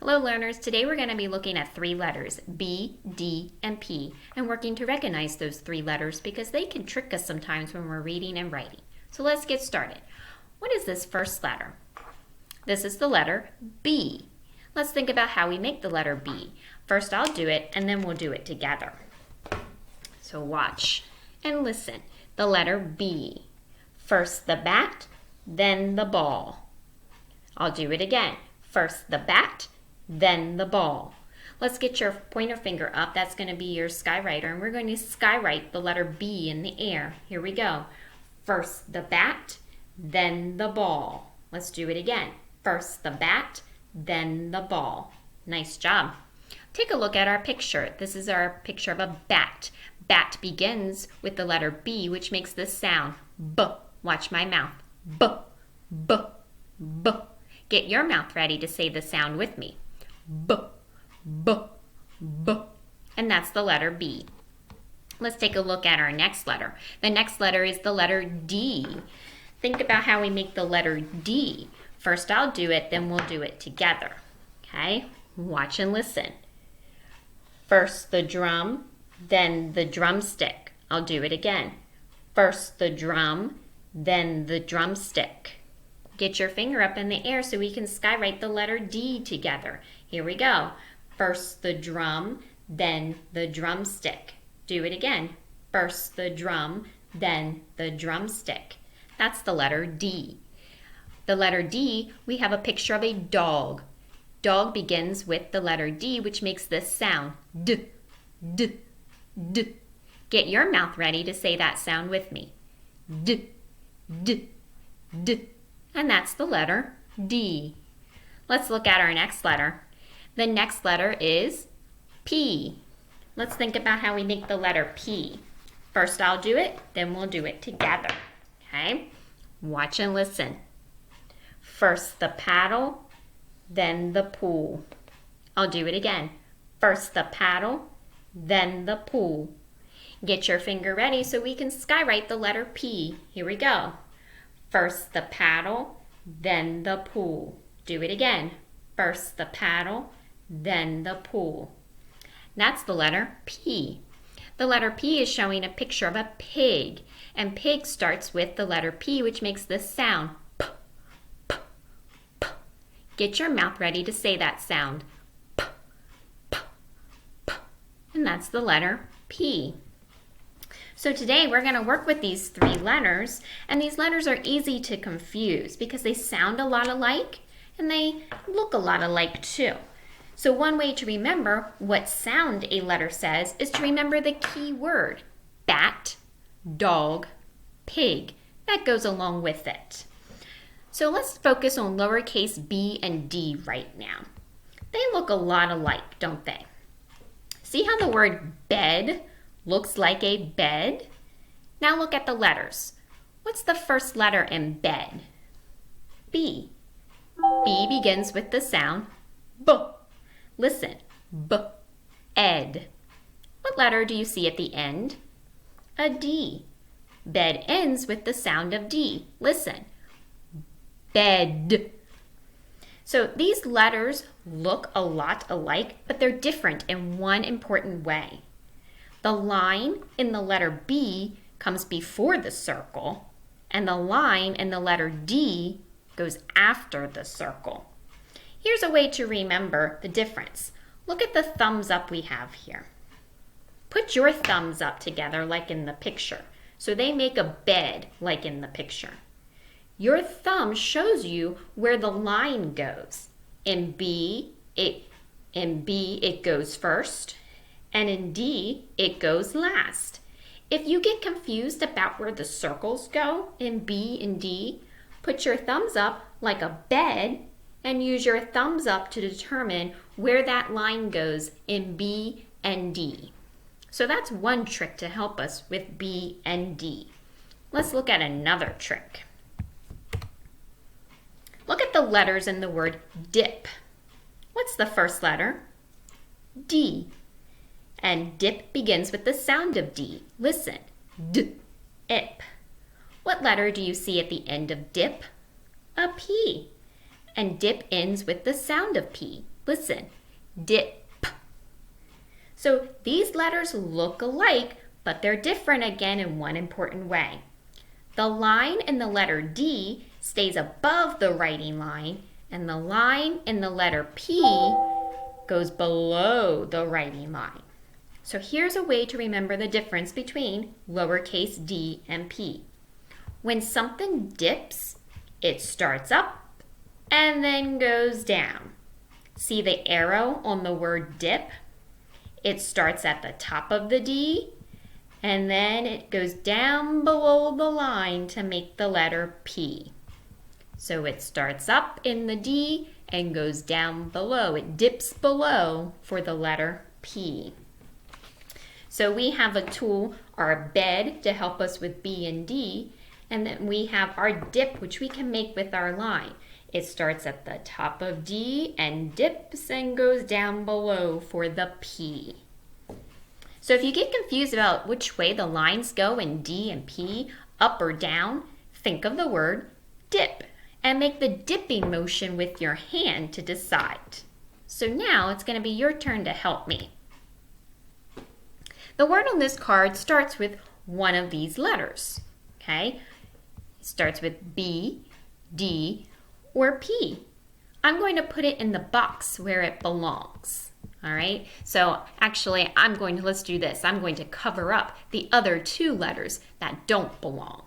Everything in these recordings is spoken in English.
Hello learners, today we're going to be looking at three letters, B, D, and P, and working to recognize those three letters because they can trick us sometimes when we're reading and writing. So let's get started. What is this first letter? This is the letter B. Let's think about how we make the letter B. First I'll do it and then we'll do it together. So watch and listen. The letter B. First the bat, then the ball. I'll do it again. First the bat, then the ball. Let's get your pointer finger up. That's going to be your skywriter, and we're going to skywrite the letter B in the air. Here we go. First the bat, then the ball. Let's do it again. First the bat, then the ball. Nice job. Take a look at our picture. This is our picture of a bat. Bat begins with the letter B, which makes this sound, B. Watch my mouth. B, B, B. Get your mouth ready to say the sound with me. B, B, B. And that's the letter B. Let's take a look at our next letter. The next letter is the letter D. Think about how we make the letter D. First I'll do it, then we'll do it together. Okay? Watch and listen. First the drum, then the drumstick. I'll do it again. First the drum, then the drumstick. Get your finger up in the air so we can skywrite the letter D together. Here we go. First the drum, then the drumstick. Do it again. First the drum, then the drumstick. That's the letter D. The letter D, we have a picture of a dog. Dog begins with the letter D, which makes this sound, D, D, D. Get your mouth ready to say that sound with me. D, D, D. And that's the letter D. Let's look at our next letter. The next letter is P. Let's think about how we make the letter P. First I'll do it, then we'll do it together. Okay? Watch and listen. First the paddle, then the pool. I'll do it again. First the paddle, then the pool. Get your finger ready so we can skywrite the letter P. Here we go. First the paddle, then the pool. Do it again. First the paddle, then the pool. That's the letter P. The letter P is showing a picture of a pig, and pig starts with the letter P, which makes this sound, P, P, P. Get your mouth ready to say that sound, P, P, P. And that's the letter P. So today we're going to work with these three letters, and these letters are easy to confuse because they sound a lot alike and they look a lot alike too. So one way to remember what sound a letter says is to remember the key word, bat, dog, pig. That goes along with it. So let's focus on lowercase b and d right now. They look a lot alike, don't they? See how the word bed looks like a bed? Now look at the letters. What's the first letter in bed? B. B begins with the sound B. Listen, B, ed. What letter do you see at the end? A D. Bed ends with the sound of D. Listen, bed. So these letters look a lot alike, but they're different in one important way. The line in the letter B comes before the circle, and the line in the letter D goes after the circle. Here's a way to remember the difference. Look at the thumbs up we have here. Put your thumbs up together like in the picture, so they make a bed like in the picture. Your thumb shows you where the line goes. In B, it goes first. And in D, it goes last. If you get confused about where the circles go in B and D, put your thumbs up like a bed and use your thumbs up to determine where that line goes in B and D. So that's one trick to help us with B and D. Let's look at another trick. Look at the letters in the word dip. What's the first letter? D. And dip begins with the sound of D. Listen, D, ip. What letter do you see at the end of dip? A P. And dip ends with the sound of P. Listen, dip. So these letters look alike, but they're different again in one important way. The line in the letter D stays above the writing line, and the line in the letter P goes below the writing line. So here's a way to remember the difference between lowercase d and p. When something dips, it starts up and then goes down. See the arrow on the word dip? It starts at the top of the D and then it goes down below the line to make the letter P. So it starts up in the D and goes down below. It dips below for the letter P. So we have a tool, our bed, to help us with B and D, and then we have our dip, which we can make with our line. It starts at the top of D and dips and goes down below for the P. So if you get confused about which way the lines go in D and P, up or down, think of the word dip and make the dipping motion with your hand to decide. So now it's going to be your turn to help me. The word on this card starts with one of these letters, okay? It starts with B, D, or P. I'm going to put it in the box where it belongs, all right? So actually, let's do this. I'm going to cover up the other two letters that don't belong.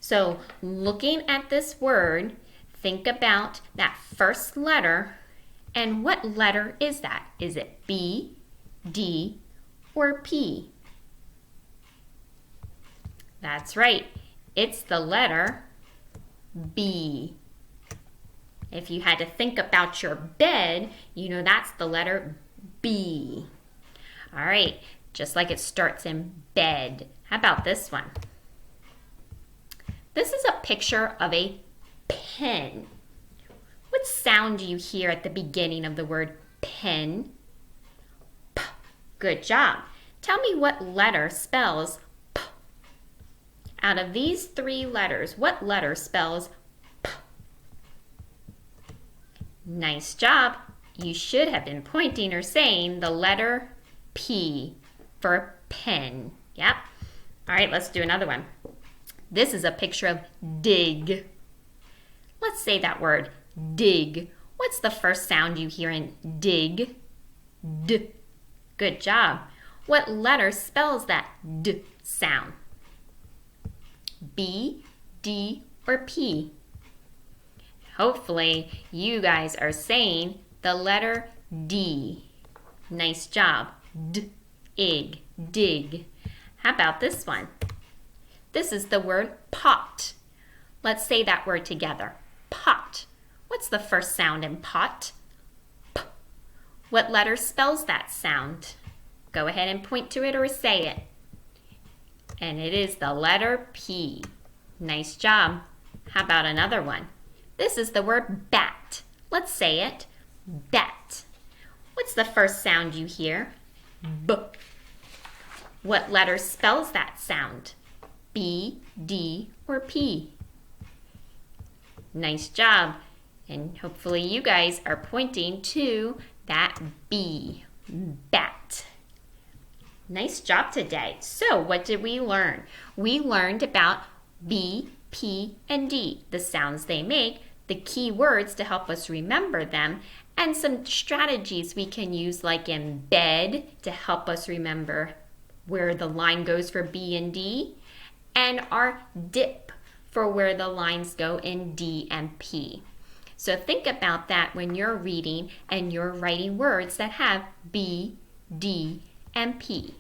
So looking at this word, think about that first letter, and what letter is that? Is it B, D, or P? That's right. It's the letter B. If you had to think about your bed, you know that's the letter B. All right, just like it starts in bed. How about this one? This is a picture of a pen. What sound do you hear at the beginning of the word pen? P. Good job. Tell me what letter spells P. Out of these three letters, what letter spells P? Nice job. You should have been pointing or saying the letter P for pen. Yep. All right, let's do another one. This is a picture of dig. Let's say that word, dig. What's the first sound you hear in dig? D. Good job. What letter spells that D sound? B, D, or P? Hopefully, you guys are saying the letter D. Nice job. D-ig, dig. How about this one? This is the word pot. Let's say that word together. Pot. What's the first sound in pot? P. What letter spells that sound? Go ahead and point to it or say it. And it is the letter P. Nice job. How about another one? This is the word bat. Let's say it. Bat. What's the first sound you hear? B. What letter spells that sound? B, D, or P? Nice job. And hopefully you guys are pointing to that B. Bat. Nice job today. So what did we learn? We learned about B, P, and D, the sounds they make, the key words to help us remember them, and some strategies we can use like in bed to help us remember where the line goes for B and D, and our dip for where the lines go in D and P. So think about that when you're reading and you're writing words that have B, D, and P.